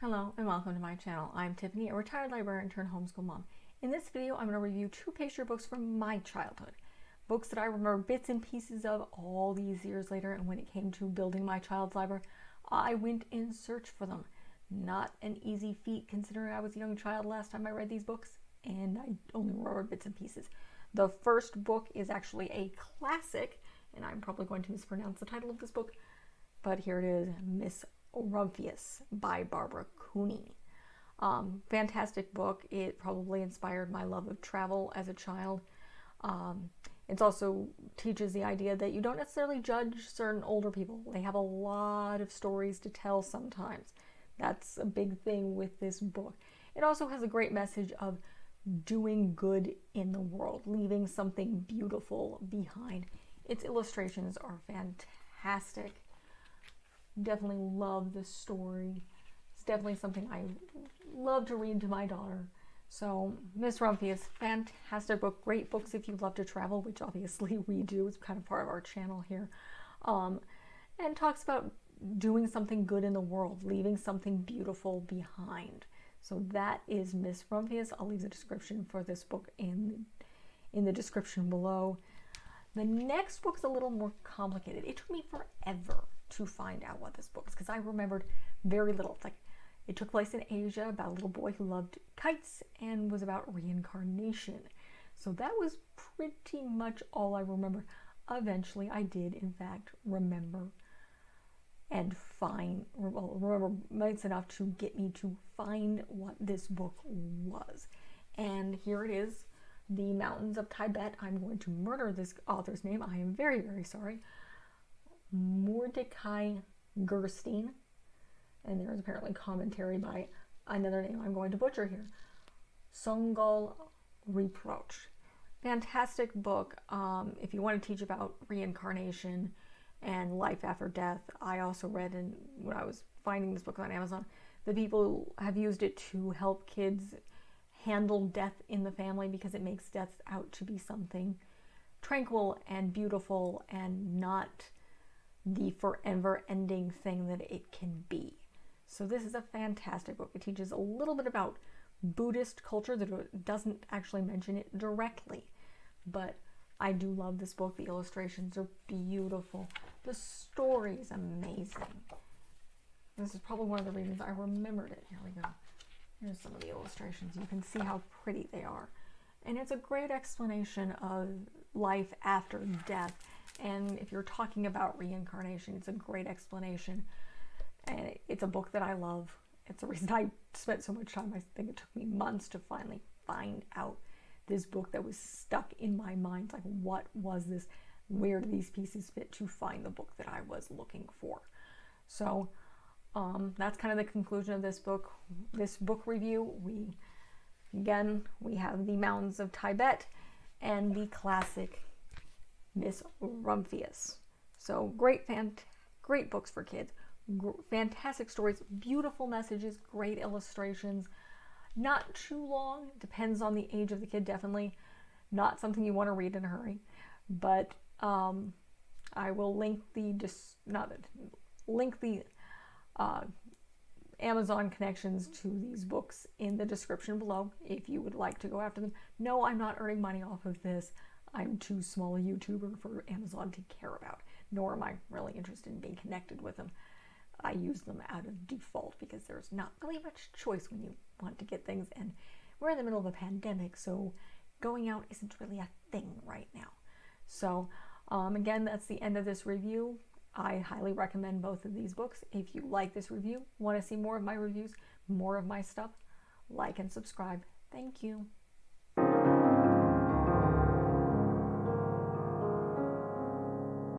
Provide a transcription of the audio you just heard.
Hello and welcome to my channel. I'm Tiffany, a retired librarian turned homeschool mom. In this video, I'm going to review two picture books from my childhood. Books that I remember bits and pieces of all these years later, and when it came to building my child's library, I went in search for them. Not an easy feat considering I was a young child last time I read these books, and I only remember bits and pieces. The first book is actually a classic, and I'm probably going to mispronounce the title of this book, but here it is, Miss Rumphius by Barbara Cooney. Fantastic book. It probably inspired my love of travel as a child. It also teaches the idea that you don't necessarily judge certain older people. They have a lot of stories to tell sometimes. That's a big thing with this book. It also has a great message of doing good in the world, leaving something beautiful behind. Its illustrations are fantastic. Definitely love this story. It's definitely something I love to read to my daughter. So Miss Rumphius, fantastic book. Great books if you love to travel, which obviously we do. It's kind of part of our channel here. And talks about doing something good in the world, leaving something beautiful behind. So that is Miss Rumphius. I'll leave the description for this book in the description below. The next book's a little more complicated. It took me forever to find out what this book is because I remembered very little. It's like it took place in Asia about a little boy who loved kites and was about reincarnation. So that was pretty much all I remember. Eventually I did in fact remember and remember nice enough to get me to find what this book was. And here it is, The Mountains of Tibet. I'm going to murder this author's name. I am very, very sorry. Mordicai Gerstein, and there's apparently commentary by another name I'm going to butcher here. Songal Reproach. Fantastic book. If you want to teach about reincarnation and life after death, I also read, and when I was finding this book on Amazon, the people have used it to help kids handle death in the family because it makes death out to be something tranquil and beautiful and not the forever ending thing that it can be. So this is a fantastic book. It teaches a little bit about Buddhist culture, that it doesn't actually mention it directly, but I do love this book. The illustrations are beautiful. The story is amazing. This is probably one of the reasons I remembered it. Here we go. Here's some of the illustrations. You can see how pretty they are. And it's a great explanation of life after death. And if you're talking about reincarnation, it's a great explanation. And it's a book that I love. It's the reason I spent so much time. I think it took me months to finally find out this book that was stuck in my mind. Like, what was this? Where do these pieces fit to find the book that I was looking for? So that's kind of the conclusion of this book review. We have The Mountains of Tibet and the classic Miss Rumphius. So great books for kids. Fantastic stories, beautiful messages, great illustrations. Not too long, depends on the age of the kid, definitely. Not something you want to read in a hurry. But I will link the Amazon connections to these books in the description below if you would like to go after them. No, I'm not earning money off of this. I'm too small a YouTuber for Amazon to care about, nor am I really interested in being connected with them. I use them out of default because there's not really much choice when you want to get things, and we're in the middle of a pandemic, so going out isn't really a thing right now. So again, that's the end of this review. I highly recommend both of these books. If you like this review, want to see more of my reviews, more of my stuff, like and subscribe. Thank you.